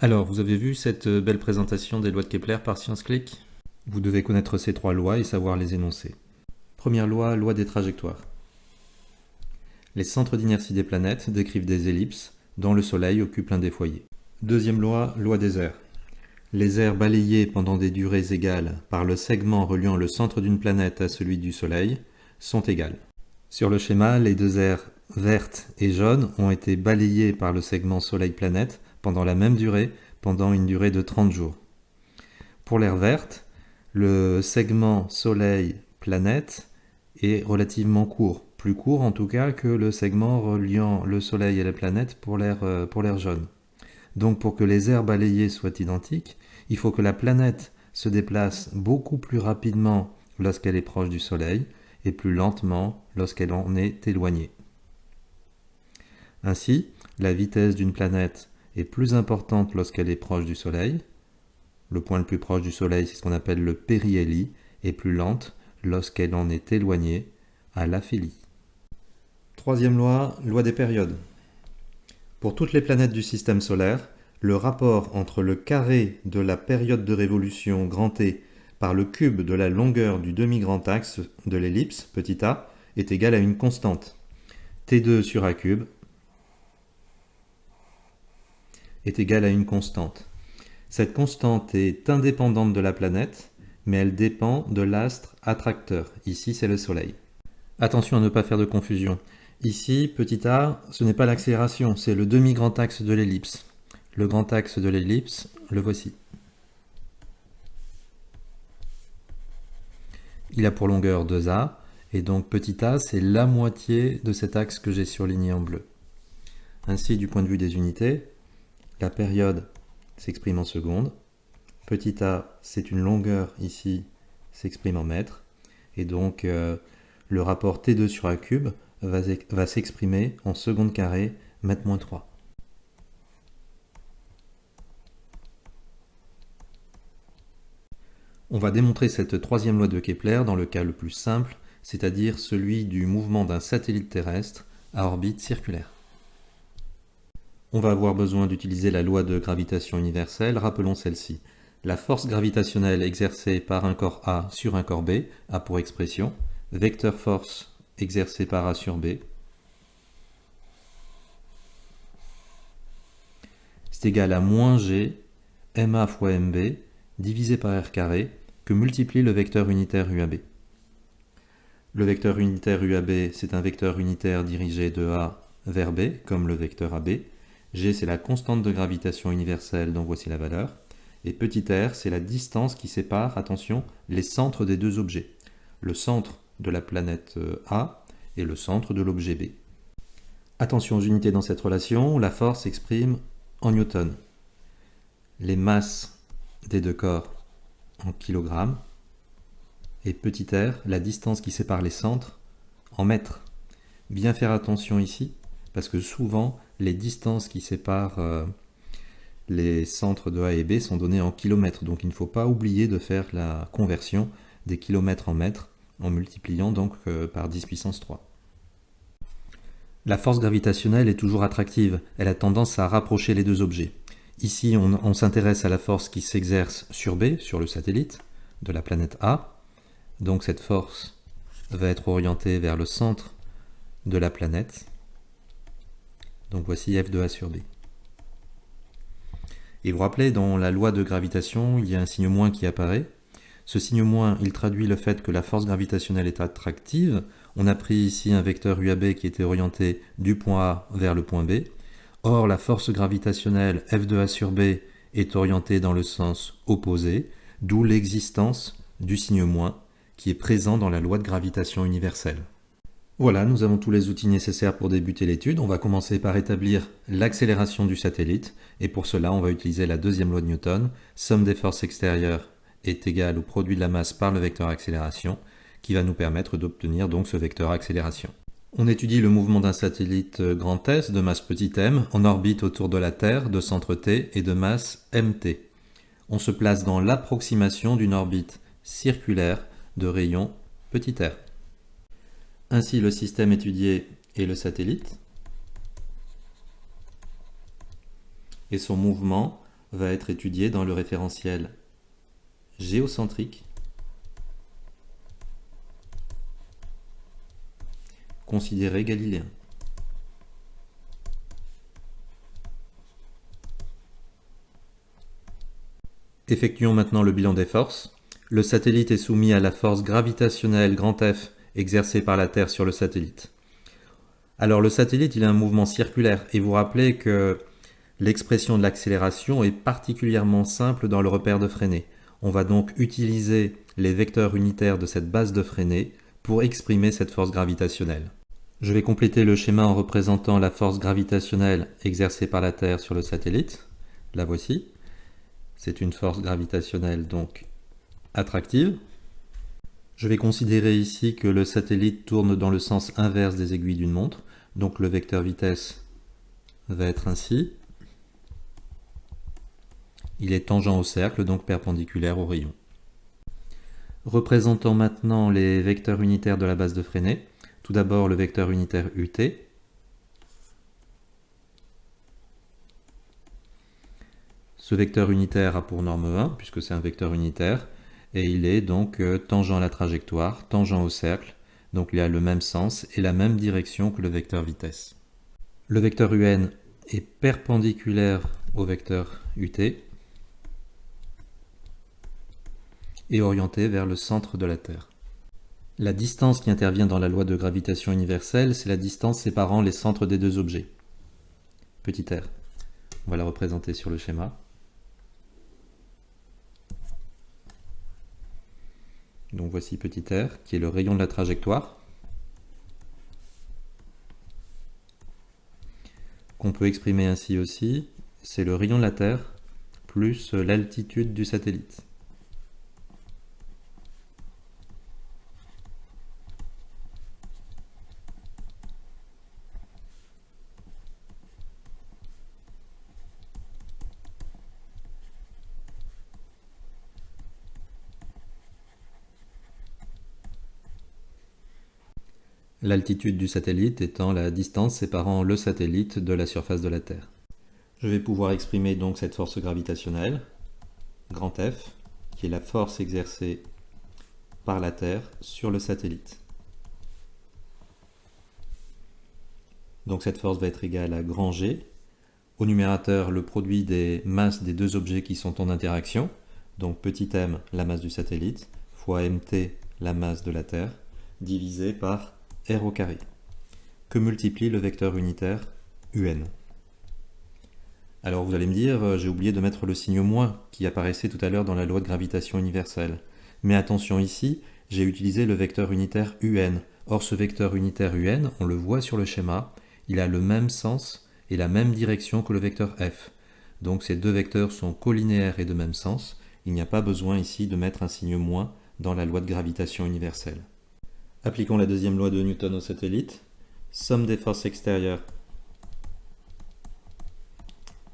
Alors, vous avez vu cette belle présentation des lois de Kepler par ScienceClick? Vous devez connaître ces trois lois et savoir les énoncer. Première loi, loi des trajectoires. Les centres d'inertie des planètes décrivent des ellipses dont le Soleil occupe l'un des foyers. Deuxième loi, loi des aires. Les aires balayées pendant des durées égales par le segment reliant le centre d'une planète à celui du Soleil sont égales. Sur le schéma, les deux aires vertes et jaunes ont été balayées par le segment Soleil-planète pendant la même durée, pendant une durée de 30 jours. Pour l'aire verte, le segment Soleil-planète est relativement court, plus court en tout cas que le segment reliant le Soleil et la planète pour l'aire jaune. Donc pour que les aires balayées soient identiques, il faut que la planète se déplace beaucoup plus rapidement lorsqu'elle est proche du Soleil et plus lentement lorsqu'elle en est éloignée. Ainsi, la vitesse d'une planète est plus importante lorsqu'elle est proche du Soleil. Le point le plus proche du Soleil, c'est ce qu'on appelle le périhélie, et plus lente lorsqu'elle en est éloignée, à l'aphélie. Troisième loi, loi des périodes. Pour toutes les planètes du système solaire, le rapport entre le carré de la période de révolution grand T par le cube de la longueur du demi-grand axe de l'ellipse, petit a, est égal à une constante. T2 sur a cube est égal à une constante. Cette constante est indépendante de la planète, mais elle dépend de l'astre attracteur. Ici, c'est le Soleil. Attention à ne pas faire de confusion. Ici, petit a, ce n'est pas l'accélération, c'est le demi-grand axe de l'ellipse. Le grand axe de l'ellipse, le voici. Il a pour longueur 2a, et donc petit a, c'est la moitié de cet axe que j'ai surligné en bleu. Ainsi, du point de vue des unités, la période s'exprime en secondes. Petit a, c'est une longueur ici, s'exprime en mètres. Et donc, le rapport T2 sur a cube va s'exprimer en secondes carrées, mètre moins 3. On va démontrer cette troisième loi de Kepler dans le cas le plus simple, c'est-à-dire celui du mouvement d'un satellite terrestre à orbite circulaire. On va avoir besoin d'utiliser la loi de gravitation universelle, rappelons celle-ci. La force gravitationnelle exercée par un corps A sur un corps B a pour expression vecteur force exercée par A sur B. C'est égal à moins G MA fois MB divisé par R carré que multiplie le vecteur unitaire UAB. Le vecteur unitaire UAB, c'est un vecteur unitaire dirigé de A vers B, comme le vecteur AB. G, c'est la constante de gravitation universelle, dont voici la valeur. Et petit r, c'est la distance qui sépare, attention, les centres des deux objets. Le centre de la planète A et le centre de l'objet B. Attention aux unités dans cette relation, la force s'exprime en newton. Les masses des deux corps en kilogrammes. Et petit r, la distance qui sépare les centres en mètres. Bien faire attention ici, parce que souvent, les distances qui séparent les centres de A et B sont données en kilomètres. Donc il ne faut pas oublier de faire la conversion des kilomètres en mètres en multipliant donc par 10 puissance 3. La force gravitationnelle est toujours attractive. Elle a tendance à rapprocher les deux objets. Ici, on s'intéresse à la force qui s'exerce sur B, sur le satellite de la planète A. Donc cette force va être orientée vers le centre de la planète. Donc voici F de A sur B. Et vous vous rappelez, dans la loi de gravitation, il y a un signe moins qui apparaît. Ce signe moins, il traduit le fait que la force gravitationnelle est attractive. On a pris ici un vecteur UAB qui était orienté du point A vers le point B. Or, la force gravitationnelle F de A sur B est orientée dans le sens opposé, d'où l'existence du signe moins qui est présent dans la loi de gravitation universelle. Voilà, nous avons tous les outils nécessaires pour débuter l'étude. On va commencer par établir l'accélération du satellite, et pour cela, on va utiliser la deuxième loi de Newton. Somme des forces extérieures est égale au produit de la masse par le vecteur accélération, qui va nous permettre d'obtenir donc ce vecteur accélération. On étudie le mouvement d'un satellite grand S de masse petit m en orbite autour de la Terre de centre T et de masse mt. On se place dans l'approximation d'une orbite circulaire de rayon petit r. Ainsi, le système étudié est le satellite et son mouvement va être étudié dans le référentiel géocentrique, considéré galiléen. Effectuons maintenant le bilan des forces. Le satellite est soumis à la force gravitationnelle grand F exercée par la Terre sur le satellite. Alors le satellite, il a un mouvement circulaire, et vous rappelez que l'expression de l'accélération est particulièrement simple dans le repère de Freinet. On va donc utiliser les vecteurs unitaires de cette base de Freinet pour exprimer cette force gravitationnelle. Je vais compléter le schéma en représentant la force gravitationnelle exercée par la Terre sur le satellite. La voici. C'est une force gravitationnelle donc attractive. Je vais considérer ici que le satellite tourne dans le sens inverse des aiguilles d'une montre, donc le vecteur vitesse va être ainsi. Il est tangent au cercle, donc perpendiculaire au rayon. Représentant maintenant les vecteurs unitaires de la base de Freinet. Tout d'abord le vecteur unitaire UT. Ce vecteur unitaire a pour norme 1, puisque c'est un vecteur unitaire, et il est donc tangent à la trajectoire, tangent au cercle, donc il a le même sens et la même direction que le vecteur vitesse. Le vecteur UN est perpendiculaire au vecteur UT et orienté vers le centre de la Terre. La distance qui intervient dans la loi de gravitation universelle, c'est la distance séparant les centres des deux objets. Petit r. On va la représenter sur le schéma. Donc voici petit r, qui est le rayon de la trajectoire, qu'on peut exprimer ainsi aussi, c'est le rayon de la Terre plus l'altitude du satellite. L'altitude du satellite étant la distance séparant le satellite de la surface de la Terre. Je vais pouvoir exprimer donc cette force gravitationnelle, grand F, qui est la force exercée par la Terre sur le satellite. Donc cette force va être égale à grand G. Au numérateur, le produit des masses des deux objets qui sont en interaction, donc petit m, la masse du satellite, fois mt, la masse de la Terre, divisé par r au carré, que multiplie le vecteur unitaire UN. Alors vous allez me dire, j'ai oublié de mettre le signe moins qui apparaissait tout à l'heure dans la loi de gravitation universelle. Mais attention ici, j'ai utilisé le vecteur unitaire UN. Or ce vecteur unitaire UN, on le voit sur le schéma, il a le même sens et la même direction que le vecteur F. Donc ces deux vecteurs sont colinéaires et de même sens. Il n'y a pas besoin ici de mettre un signe moins dans la loi de gravitation universelle. Appliquons la deuxième loi de Newton au satellite. Somme des forces extérieures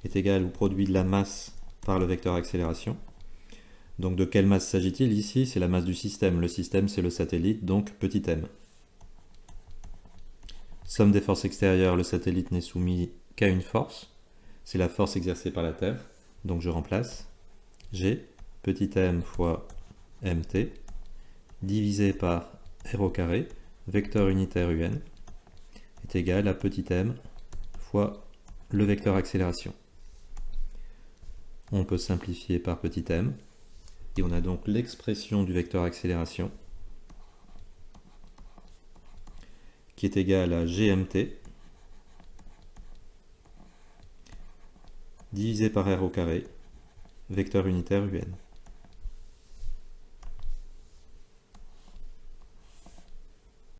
est égale au produit de la masse par le vecteur accélération. Donc de quelle masse s'agit-il ici? C'est la masse du système. Le système, c'est le satellite, donc petit m. Somme des forces extérieures, le satellite n'est soumis qu'à une force. C'est la force exercée par la Terre. Donc je remplace G, petit m fois mt, divisé par r au carré, vecteur unitaire un, est égal à petit m fois le vecteur accélération. On peut simplifier par petit m, et on a donc l'expression du vecteur accélération qui est égale à gmt divisé par r au carré, vecteur unitaire un.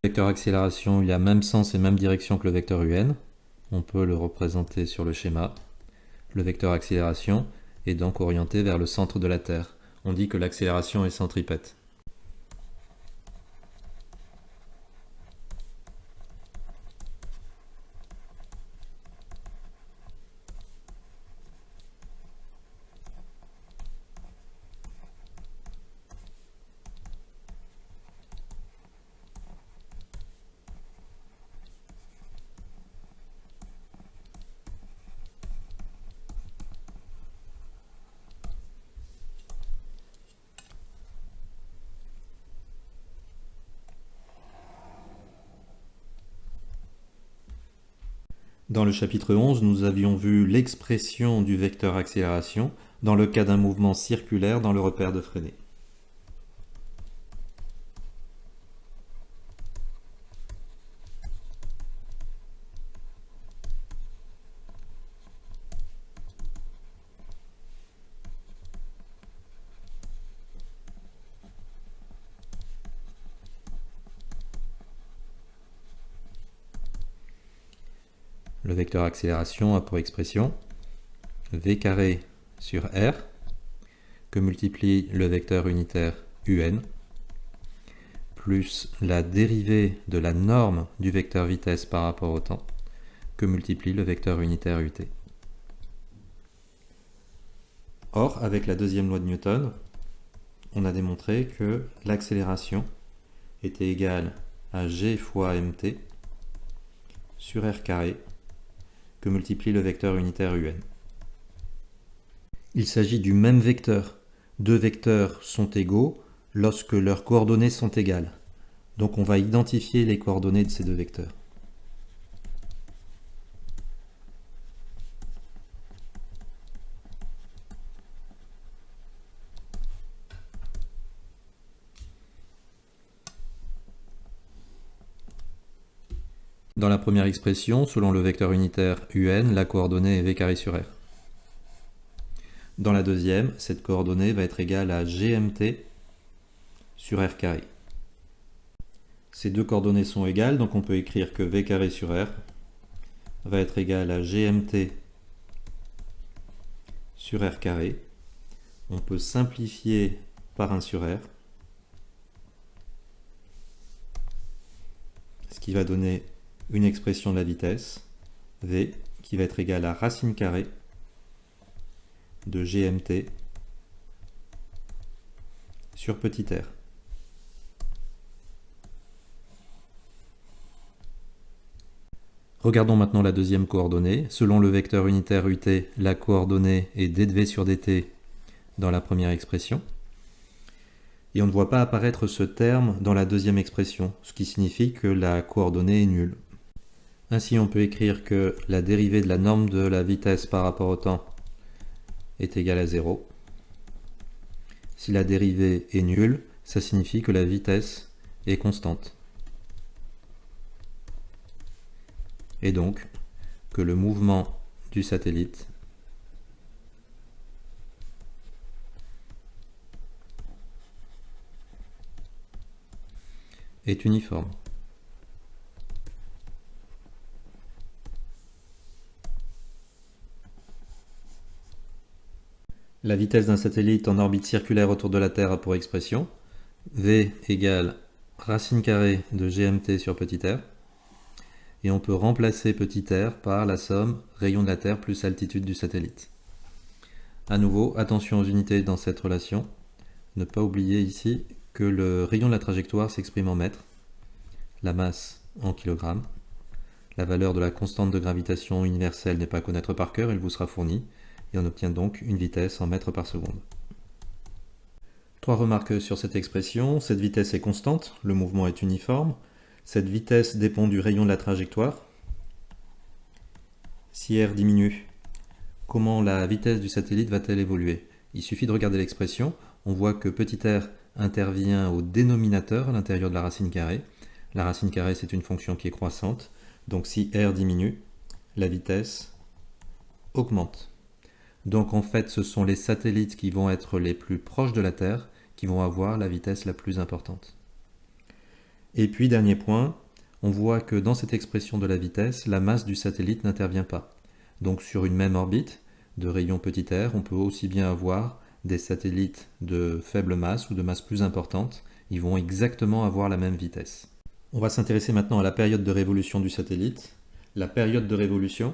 Le vecteur accélération, il a même sens et même direction que le vecteur un. On peut le représenter sur le schéma. Le vecteur accélération est donc orienté vers le centre de la Terre. On dit que l'accélération est centripète. Dans le chapitre 11, nous avions vu l'expression du vecteur accélération dans le cas d'un mouvement circulaire dans le repère de Freinet. Le vecteur accélération a pour expression v carré sur r que multiplie le vecteur unitaire un plus la dérivée de la norme du vecteur vitesse par rapport au temps que multiplie le vecteur unitaire ut. Or, avec la deuxième loi de Newton, on a démontré que l'accélération était égale à g fois mt sur r carré que multiplie le vecteur unitaire un. Il s'agit du même vecteur. Deux vecteurs sont égaux lorsque leurs coordonnées sont égales. Donc on va identifier les coordonnées de ces deux vecteurs. Dans la première expression, selon le vecteur unitaire un, la coordonnée est v carré sur r. Dans la deuxième, cette coordonnée va être égale à gmt sur r carré. Ces deux coordonnées sont égales, donc on peut écrire que v carré sur r va être égal à gmt sur r carré. On peut simplifier par 1 sur r, ce qui va donner une expression de la vitesse, v, qui va être égale à racine carrée de gmt sur petit r. Regardons maintenant la deuxième coordonnée. Selon le vecteur unitaire ut, la coordonnée est dv sur dt dans la première expression. Et on ne voit pas apparaître ce terme dans la deuxième expression, ce qui signifie que la coordonnée est nulle. Ainsi, on peut écrire que la dérivée de la norme de la vitesse par rapport au temps est égale à 0. Si la dérivée est nulle, ça signifie que la vitesse est constante. Et donc que le mouvement du satellite est uniforme. La vitesse d'un satellite en orbite circulaire autour de la Terre a pour expression v égale racine carrée de gmt sur petit r. Et on peut remplacer petit r par la somme rayon de la Terre plus altitude du satellite. A nouveau, attention aux unités dans cette relation. Ne pas oublier ici que le rayon de la trajectoire s'exprime en mètres, la masse en kilogrammes. La valeur de la constante de gravitation universelle n'est pas à connaître par cœur, elle vous sera fournie, et on obtient donc une vitesse en mètres par seconde. Trois remarques sur cette expression. Cette vitesse est constante, le mouvement est uniforme. Cette vitesse dépend du rayon de la trajectoire. Si r diminue, comment la vitesse du satellite va-t-elle évoluer? Il suffit de regarder l'expression, on voit que petit r intervient au dénominateur à l'intérieur de la racine carrée. La racine carrée, c'est une fonction qui est croissante, donc si r diminue, la vitesse augmente. Donc en fait, ce sont les satellites qui vont être les plus proches de la Terre qui vont avoir la vitesse la plus importante. Et puis, dernier point, on voit que dans cette expression de la vitesse, la masse du satellite n'intervient pas. Donc sur une même orbite de rayon petit r, on peut aussi bien avoir des satellites de faible masse ou de masse plus importante. Ils vont exactement avoir la même vitesse. On va s'intéresser maintenant à la période de révolution du satellite. La période de révolution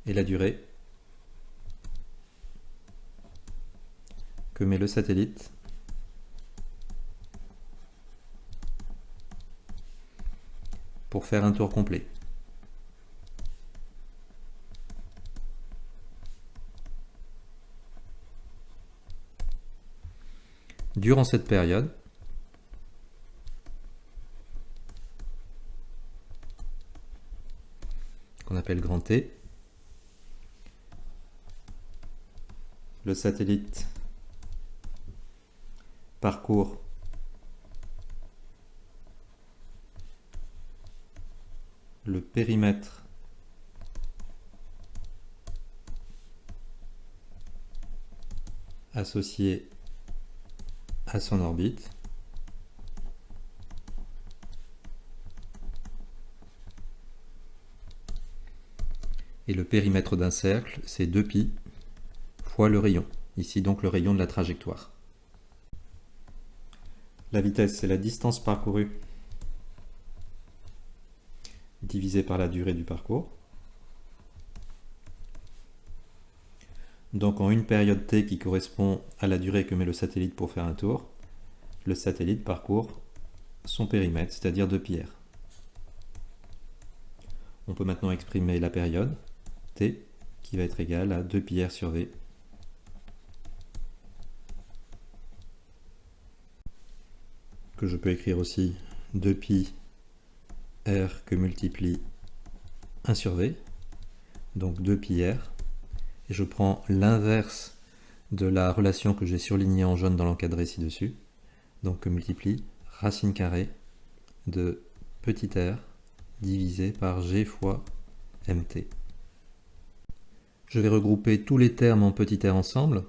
et la durée que met le satellite pour faire un tour complet. durant cette période, qu'on appelle grand T, le satellite parcourt le périmètre associé à son orbite et le périmètre d'un cercle, c'est 2π fois le rayon, ici donc le rayon de la trajectoire. La vitesse, c'est la distance parcourue divisée par la durée du parcours. Donc en une période t qui correspond à la durée que met le satellite pour faire un tour, le satellite parcourt son périmètre, c'est-à-dire 2πr. On peut maintenant exprimer la période, t, qui va être égale à 2πr sur v. Que je peux écrire aussi 2πr que multiplie 1 sur v, donc 2πr. Et je prends l'inverse de la relation que j'ai surlignée en jaune dans l'encadré ci-dessus, donc que multiplie racine carrée de petit r divisé par g fois mt. Je vais regrouper tous les termes en petit r ensemble.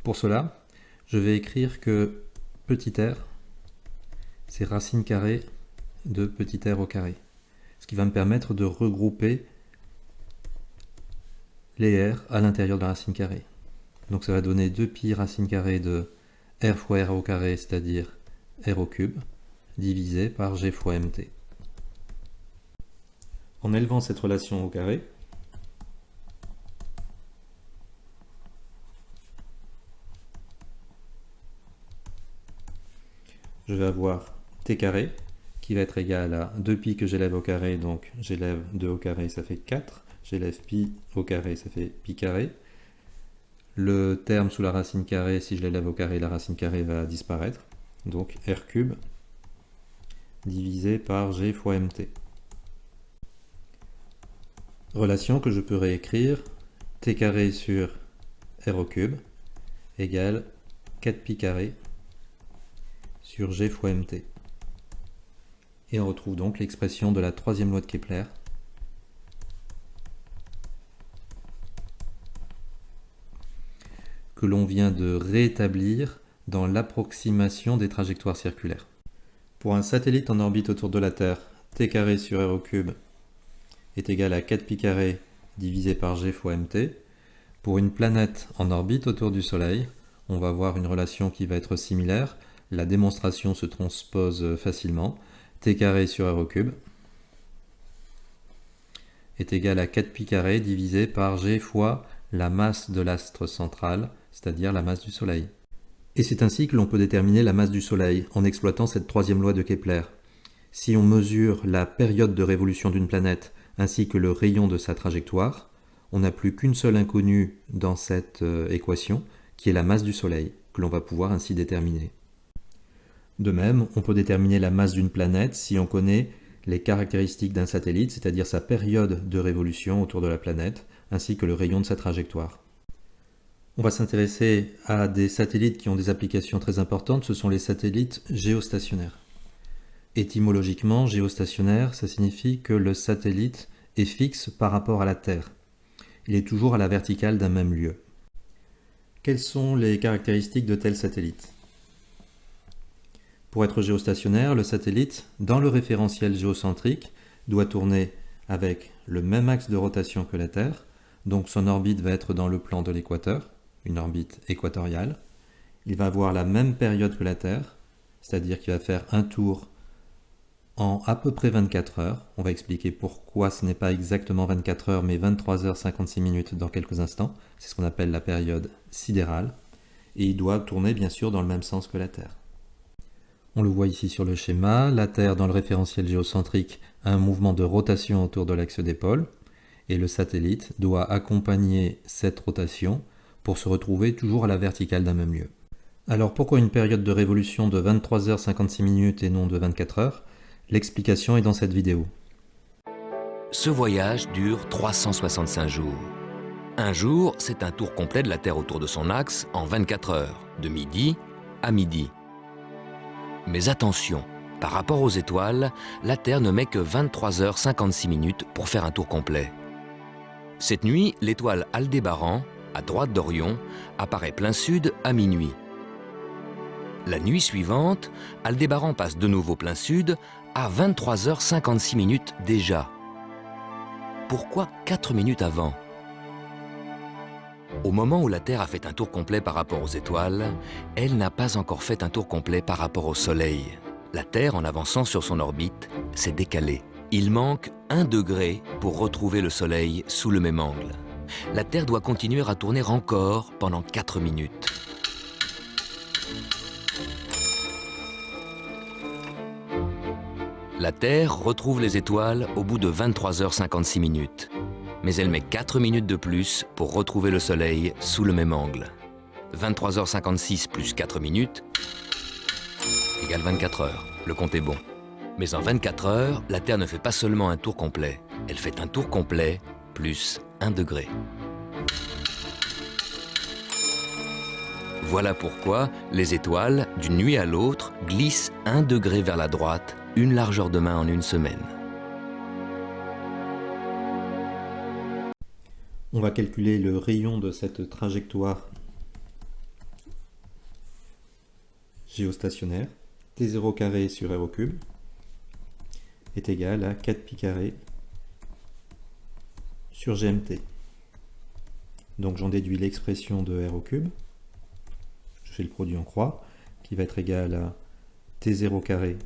Pour cela, je vais écrire que petit r, c'est racine carrée de petit r au carré, ce qui va me permettre de regrouper les r à l'intérieur de la racine carrée. Donc ça va donner 2π racine carrée de r fois r au carré, c'est-à-dire r au cube, divisé par g fois mt. En élevant cette relation au carré, je vais avoir t carré qui va être égal à 2π que j'élève au carré, donc j'élève 2 au carré, ça fait 4. J'élève pi au carré, ça fait pi carré. Le terme sous la racine carrée, si je l'élève au carré, la racine carrée va disparaître. Donc r cube divisé par g fois mt. Relation que je peux réécrire, t carré sur r au cube égale 4π carré sur g fois mt. Et on retrouve donc l'expression de la troisième loi de Kepler, que l'on vient de rétablir dans l'approximation des trajectoires circulaires. Pour un satellite en orbite autour de la Terre, t carré sur r au cube est égal à 4π carré divisé par g fois mt. Pour une planète en orbite autour du Soleil, on va avoir une relation qui va être similaire. La démonstration se transpose facilement. T carré sur r au cube est égal à 4π carré divisé par g fois la masse de l'astre central, c'est-à-dire la masse du Soleil. Et c'est ainsi que l'on peut déterminer la masse du Soleil, en exploitant cette troisième loi de Kepler. Si on mesure la période de révolution d'une planète, ainsi que le rayon de sa trajectoire, on n'a plus qu'une seule inconnue dans cette équation, qui est la masse du Soleil, que l'on va pouvoir ainsi déterminer. De même, on peut déterminer la masse d'une planète si on connaît les caractéristiques d'un satellite, c'est-à-dire sa période de révolution autour de la planète, ainsi que le rayon de sa trajectoire. On va s'intéresser à des satellites qui ont des applications très importantes, ce sont les satellites géostationnaires. Étymologiquement, géostationnaire, ça signifie que le satellite est fixe par rapport à la Terre. Il est toujours à la verticale d'un même lieu. Quelles sont les caractéristiques de tels satellites ? Pour être géostationnaire, le satellite, dans le référentiel géocentrique, doit tourner avec le même axe de rotation que la Terre, donc son orbite va être dans le plan de l'équateur, une orbite équatoriale. Il va avoir la même période que la Terre, c'est-à-dire qu'il va faire un tour en à peu près 24 heures. On va expliquer pourquoi ce n'est pas exactement 24 heures, mais 23 heures 56 minutes dans quelques instants. C'est ce qu'on appelle la période sidérale. Et il doit tourner bien sûr dans le même sens que la Terre. On le voit ici sur le schéma, la Terre dans le référentiel géocentrique a un mouvement de rotation autour de l'axe des pôles, et le satellite doit accompagner cette rotation pour se retrouver toujours à la verticale d'un même lieu. Alors pourquoi une période de révolution de 23h56 et non de 24 heures? L'explication est dans cette vidéo. Ce voyage dure 365 jours. Un jour, c'est un tour complet de la Terre autour de son axe en 24 heures, de midi à midi. Mais attention, par rapport aux étoiles, la Terre ne met que 23h56 pour faire un tour complet. Cette nuit, l'étoile Aldébaran, à droite d'Orion, apparaît plein sud à minuit. La nuit suivante, Aldébaran passe de nouveau plein sud à 23h56 déjà. Pourquoi 4 minutes avant? Au moment où la Terre a fait un tour complet par rapport aux étoiles, elle n'a pas encore fait un tour complet par rapport au Soleil. La Terre, en avançant sur son orbite, s'est décalée. Il manque 1 degré pour retrouver le Soleil sous le même angle. La Terre doit continuer à tourner encore pendant 4 minutes. La Terre retrouve les étoiles au bout de 23h56. Mais elle met 4 minutes de plus pour retrouver le Soleil sous le même angle. 23h56 plus 4 minutes égale 24 heures. Le compte est bon. Mais en 24 heures, la Terre ne fait pas seulement un tour complet. Elle fait un tour complet plus 1 degré. Voilà pourquoi les étoiles, d'une nuit à l'autre, glissent 1 degré vers la droite, une largeur de main en une semaine. On va calculer le rayon de cette trajectoire géostationnaire. T0 carré sur r au cube est égal à 4 pi carré sur GMT. Donc j'en déduis l'expression de r au cube. Je fais le produit en croix, qui va être égal à T0 carré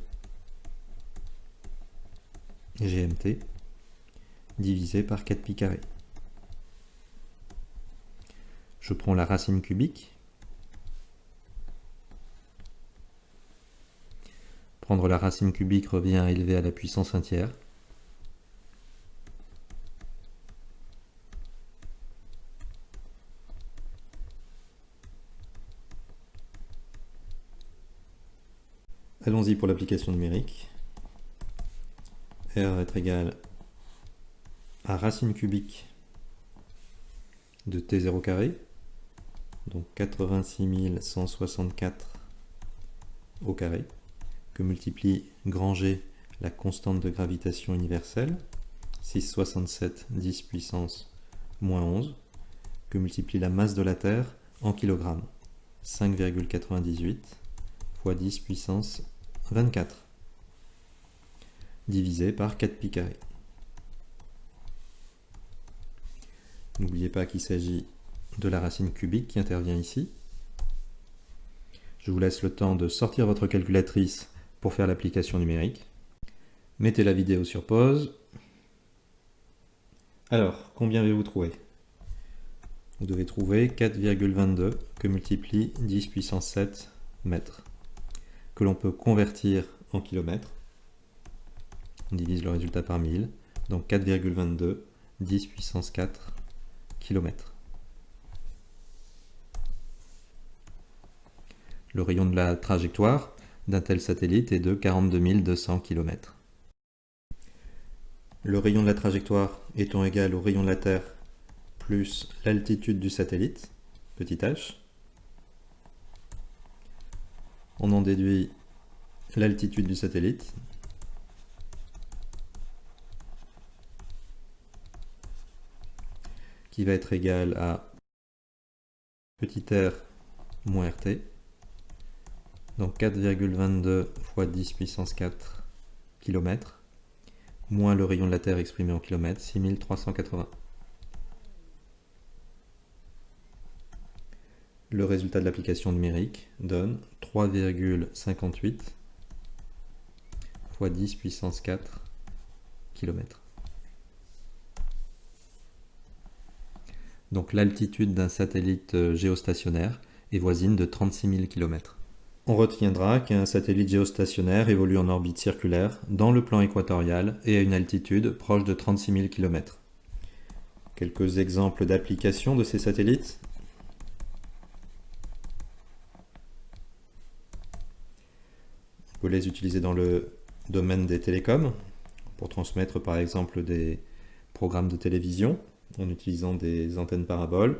GMT divisé par 4 pi carré. Je prends la racine cubique. Prendre la racine cubique revient à élever à la puissance 1 tiers. Allons-y pour l'application numérique. R va être égal à racine cubique de T0 carré, donc 86 164 au carré, que multiplie grand G, la constante de gravitation universelle, 6,67 10 puissance moins 11, que multiplie la masse de la Terre en kilogrammes, 5,98 fois 10 puissance 24, divisé par 4 pi carré. N'oubliez pas qu'il s'agit de la racine cubique qui intervient ici. Je vous laisse le temps de sortir votre calculatrice pour faire l'application numérique. Mettez la vidéo sur pause. Alors, combien avez-vous trouvé? Vous devez trouver 4,22 que multiplie 10 puissance 7 mètres, que l'on peut convertir en kilomètres. On divise le résultat par 1000, donc 4,22 10 puissance 4 kilomètres. Le rayon de la trajectoire d'un tel satellite est de 42 200 km. Le rayon de la trajectoire étant égal au rayon de la Terre plus l'altitude du satellite, petit h, on en déduit l'altitude du satellite, qui va être égal à petit r moins rt, donc 4,22 fois 10 puissance 4 km, moins le rayon de la Terre exprimé en kilomètres, 6380. Le résultat de l'application numérique donne 3,58 fois 10 puissance 4 km. Donc l'altitude d'un satellite géostationnaire est voisine de 36 000 km. On retiendra qu'un satellite géostationnaire évolue en orbite circulaire dans le plan équatorial et à une altitude proche de 36 000 km. Quelques exemples d'applications de ces satellites. peut les utiliser dans le domaine des télécoms, pour transmettre par exemple des programmes de télévision, en utilisant des antennes paraboles,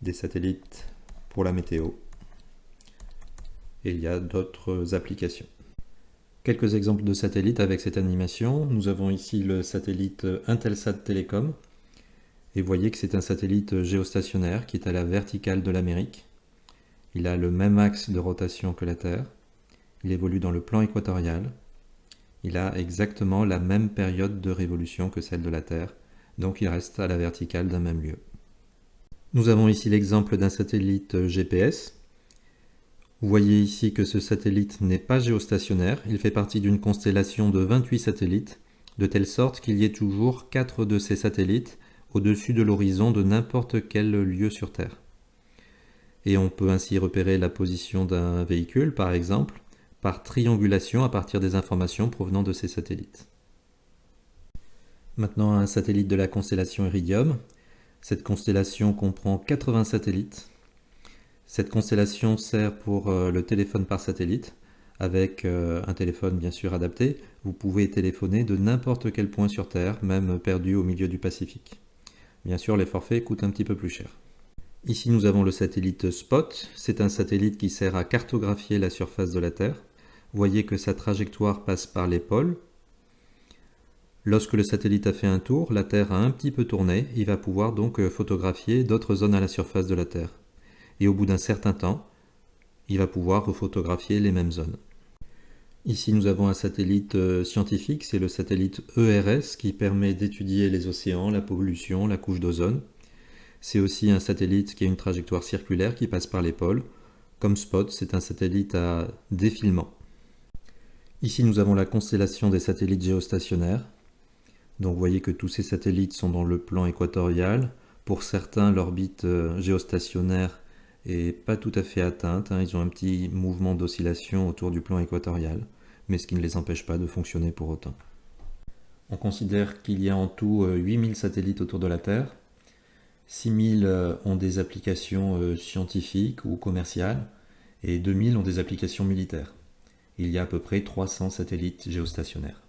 des satellites pour la météo, et il y a d'autres applications. Quelques exemples de satellites avec cette animation. Nous avons ici le satellite Intelsat Telecom, et vous voyez que c'est un satellite géostationnaire qui est à la verticale de l'Amérique. Il a le même axe de rotation que la Terre, il évolue dans le plan équatorial, il a exactement la même période de révolution que celle de la Terre, donc il reste à la verticale d'un même lieu. Nous avons ici l'exemple d'un satellite GPS. Vous voyez ici que ce satellite n'est pas géostationnaire, il fait partie d'une constellation de 28 satellites, de telle sorte qu'il y ait toujours 4 de ces satellites au-dessus de l'horizon de n'importe quel lieu sur Terre. Et on peut ainsi repérer la position d'un véhicule, par exemple, par triangulation à partir des informations provenant de ces satellites. Maintenant, un satellite de la constellation Iridium. Cette constellation comprend 80 satellites. Cette constellation sert pour le téléphone par satellite. Avec un téléphone bien sûr adapté, vous pouvez téléphoner de n'importe quel point sur Terre, même perdu au milieu du Pacifique. Bien sûr, les forfaits coûtent un petit peu plus cher. Ici, nous avons le satellite SPOT. C'est un satellite qui sert à cartographier la surface de la Terre. Vous voyez que sa trajectoire passe par les pôles. Lorsque le satellite a fait un tour, la Terre a un petit peu tourné. Il va pouvoir donc photographier d'autres zones à la surface de la Terre. Et au bout d'un certain temps, il va pouvoir rephotographier les mêmes zones. Ici, nous avons un satellite scientifique, c'est le satellite ERS qui permet d'étudier les océans, la pollution, la couche d'ozone. C'est aussi un satellite qui a une trajectoire circulaire qui passe par les pôles. Comme SPOT, c'est un satellite à défilement. Ici, nous avons la constellation des satellites géostationnaires. Donc vous voyez que tous ces satellites sont dans le plan équatorial. Pour certains, l'orbite géostationnaire n'est pas tout à fait atteinte. Ils ont un petit mouvement d'oscillation autour du plan équatorial, mais ce qui ne les empêche pas de fonctionner pour autant. On considère qu'il y a en tout 8000 satellites autour de la Terre. 6000 ont des applications scientifiques ou commerciales, et 2000 ont des applications militaires. Il y a à peu près 300 satellites géostationnaires.